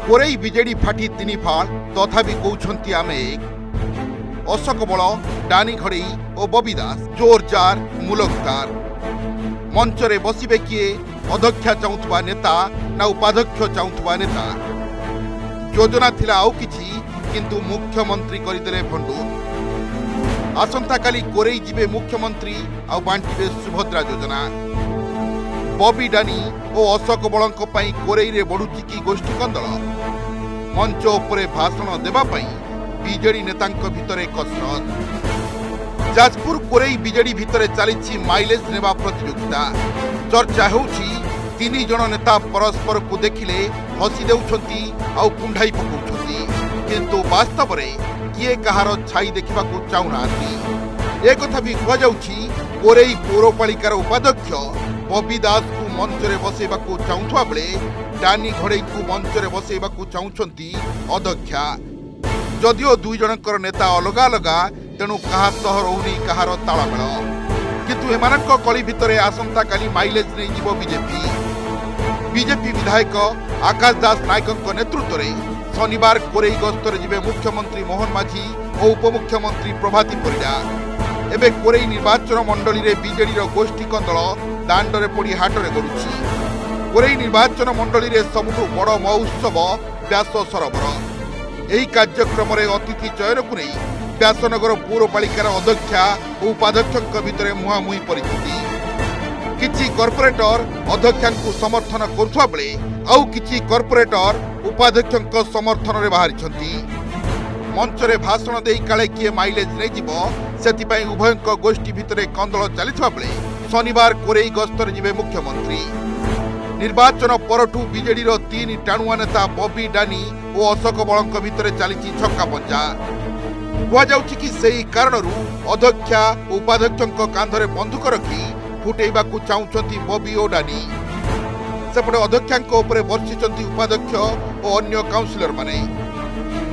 Korei BJD फाटी तीन फाड़ तथापि कहते आम एक अशोक बल डानी घड़ई और बबी दास जोरजार मुलकदार मंचरे बसबे किए अध्यक्ष चाहूवा नेता ना उपाध्यक्ष चाहूवा नेता योजना थिला आउ किछि किंतु मुख्यमंत्री करदेले भंडू आसंता काली कोरेई जिबे मुख्यमंत्री आ बांटिबे सुभद्रा योजना बबी डानी और अशोक बलंक पई कोरेई रे बढ़ुची की गोष्ठी कंदल मंच उपरे भाषण देबा पई बीजेडी नेतांक भितरे कसरत जाजपुर कोरेई बीजेडी भितरे चली माइलेज नेबा प्रतियोगिता चर्चा होउछि तीन जन नेता परस्पर को देखिले हसी देउछंती आ कुंढाई पकाउछंती किंतु वास्तव रे किए कहार छाई देखा चाहूना एक कथा भी कहुछि कोरेई पौरपालिकार उपाध्यक्ष बबी दास को मंचरे बसैबा चाहूवा बेले डानी घड़ई को मंचरे बसैबा चाहूंती अध्यक्षा जदिओ दुई जनकर नेता अलग अलग तेणु क्या सह रोनी कहार तालमेल किंतु एमानक कली भितरे आसंता काली माइलेज नहीं जीव बीजेपी विधायक आकाश दास नायक नेतृत्व में शनिवार कोरेई गस्तर जिबे मुख्यमंत्री मोहन माझी और उपमुख्यमंत्री प्रभाती परिडा एबे कोरेई निर्वाचन मंडली रे बीजेडी रो गोष्ठी कंदल दांडरे पड़ी हाटरे गरुछि कोरेई निर्वाचन मंडली रे सबुठु बड़ महोत्सव व्यास सरोवर यही कार्यक्रम अतिथि चयन को नहीं व्यासनगर पौरपालिकार अध्यक्षा और उपाध्यक्ष भितर मुहांमुही परिस्थिति किछि कॉर्पोरेटर अध्यक्षा को समर्थन करुवा बेले आउ किछि कॉर्पोरेटर उपाध्यक्ष समर्थन रे बाहरी मंचरे भाषण दे काले किए माइलेज नहीं जीव से उभय गोष्ठी भितर कंदल चलता बेले शनिवार कोरेई गस्तर जिबे मुख्यमंत्री निर्वाचन परठू बीजेडी रो तीन टाणुआ नेता बबी डानी और अशोक बलंक भितर चली छक्का पंजा कहुछि कि सही कारण अध्यक्षा उपाध्यक्ष कांधरे बंधुक रखी फुटेबा चाहूंती बबी और डानी सेपटे अध्यक्षा बर्षिंट उपाध्यक्ष और अन्य काउंसिलर माने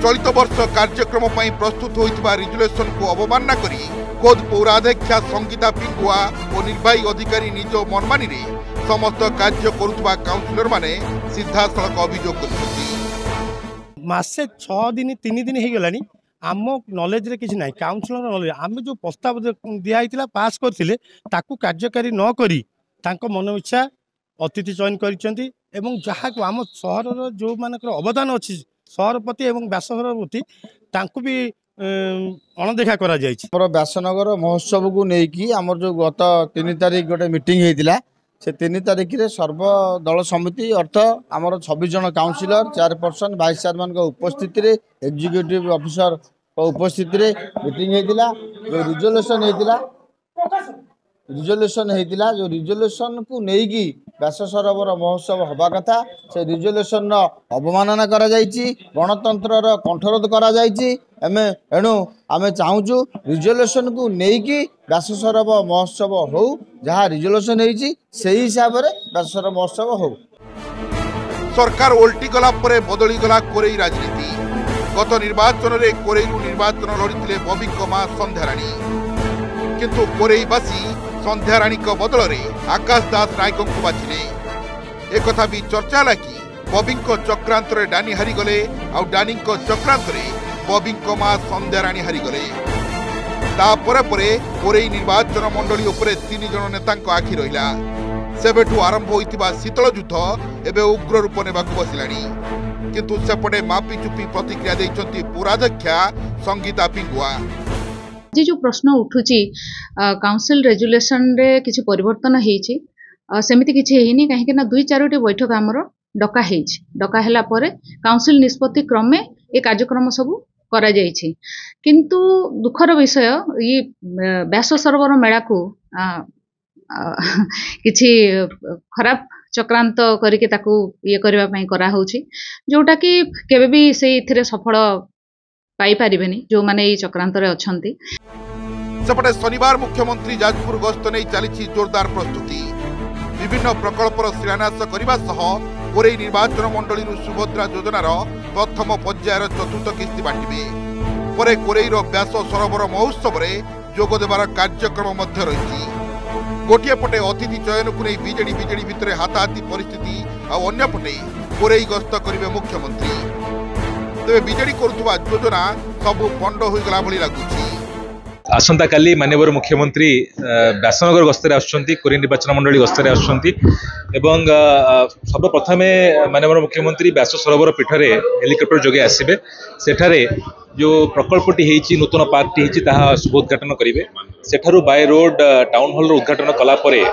चलित वर्ष कार्यक्रम प्रस्तुत होइतिबा रिजोल्यूशन को अवमानना करी खोद पौराध्यक्षा संगीता पिंगुआ और निर्वाही अधिकारी निज मनमानी रे समस्त कार्य करुवा काउंसिलर माने सीधासलख अभियोग करछथि मासे 6 दिन 3 दिन हो गलानी आम नॉलेज रे किछ नाही काउंसिलर नॉलेज आम जो प्रस्ताव दिया हितला पास करथिले ताकू कार्यकारी न करी तांको मन इच्छा अतिथि चयन करिसेंती एवं जहा को आम शहर रो जो मानकर अवदान अछि शहर प्रति एवं व्यासनगर प्रति तांको भी अणदेखा करा जायछि हमर व्यासनगर महोत्सव को नेकी हमर जो गत 3 तारिख गोटे मीटिंग हेतिला से 3 तारिख रे सर्वदल समिति अर्थ आमर 26 जन काउंसिलर चेयरपर्सन वाइस चेयरमैन को उपस्थिति रे एग्जीक्यूटिव ऑफिसर को उपस्थिति रे मीटिंग हेतिला जो रिजोल्यूशन हेतिला जो रिजोल्यूशन को नेकी व्यास सरोवर महोत्सव हवा कथा से रिजोल्यूशन अवमानना करा जायछि गणतंत्र रो कंठरोध करा जायछि एणु आम चाहूँ रिजोल्यूशन को नेकी व्यास सरोवर महोत्सव हो जहाँ रिजोल्यूशन होती से हिसाब से व्यास सरोवर महोत्सव हो सरकार ओल्टी गला परे बदली गला कोरेई राजनीति गत निर्वाचन रे कोरेई निर्वाचन लड़ीथिले बबी मां संध्याराणी किंतु कोरेईवासी संध्याराणी बदल रे आकाश दास नायक को बाछिले एक कथा भी चर्चा लगी बबी चक्रांत रे डानी हारीगले आ डानी चक्रांत रे बबी मां संध्याराणी हारीगले तापर कोरेई निर्वाचन मंडली उपरे 3 जन नेता आखि रहिला सेबेठू आरंभ होइतिबा शीतल युद्ध एबे उग्र रूप नेबा बसिलानी किंतु सेपटे मापी चुपी प्रतिक्रिया दैछंती पुराध्यक्षा संगीता पिंगुआ जी जो प्रश्न उठुची काउंसिल रेजुलेशन रे किछि परिवर्तन हेछि सेमिति किछि हेनी काहे ना 2-4 बैठक हमर डका हैला परे काउंसिल निष्पत्ति क्रमे ए कार्यक्रम सब करा जायछि किंतु दुखर विषय ये व्यास सरोवर मेला को किछि खराब चक्रांत करके ताकू ये करबा पई करा होछि जोटा कि केबे भी से इथिरे सफल पाई परिबेनी जो माने ई चक्रांत रे अछंती सेपटे शनिवार मुख्यमंत्री जाजपुर गस्त नहीं चली जोरदार प्रस्तुति विभिन्न प्रकल्पर शिलान्यास करने सह कोरेई निर्वाचन मंडली सुभद्रा योजनार प्रथम पर्यायर चतुर्थ किस्ती बांटे परे कोरेईर व्यास सरोवर महोत्सव रे जोग देवार कार्यक्रम रही गोटे पटे अतिथि चयन को नहीं बीजेडी भितर हाथाहाथी परिस्थिति आ अन्य पटे कोरेई गस्त करिवे मुख्यमंत्री। तेबे बीजेडी करुवा योजना सबु पंड होइगला भली लागुछि। आसंता काली माननीय मुख्यमंत्री व्यासनगर गस्तर आसुछंती, कोरेई निर्वाचन मंडली गस्तर आसुछंती एवं सर्वप्रथमे माननीय मुख्यमंत्री व्यास सरोवर पीठरे हेलिकॉप्टर जोगे आसिबे। सेठारे जो प्रकल्पटी हेछि नूतन पार्कटी हेछि ताहा शुभोद्घाटन करिवे। सेठारु बाय रोड टाउन हॉल उद्घाटन कला परे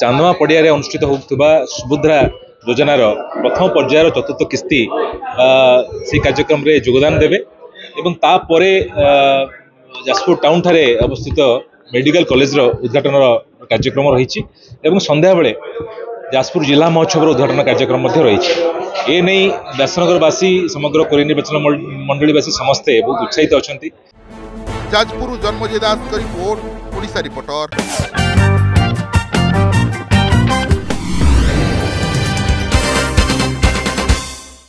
चांदमा पड़िया रे अनुष्ठित होउतबा सुभद्रा योजनार प्रथम पर्यायर चतुर्थ किस्ती से कार्यक्रम रे योगदान देबे एवं ता परे जाजपुर टाउन ठारे अवस्थित मेडिकल कॉलेज रो उद्घाटन कार्यक्रम रही एवं संध्या बेले जाजपुर जिला महोत्सव उद्घाटन कार्यक्रम रही। ए नहीं व्यासनगरवासी समग्र कोरेई निर्वाचन मंडलीवासी समस्ते बहुत उत्साहित अच्छा। जाजपुर जन्मजय दास रिपोर्ट, ओडिशा रिपोर्टर।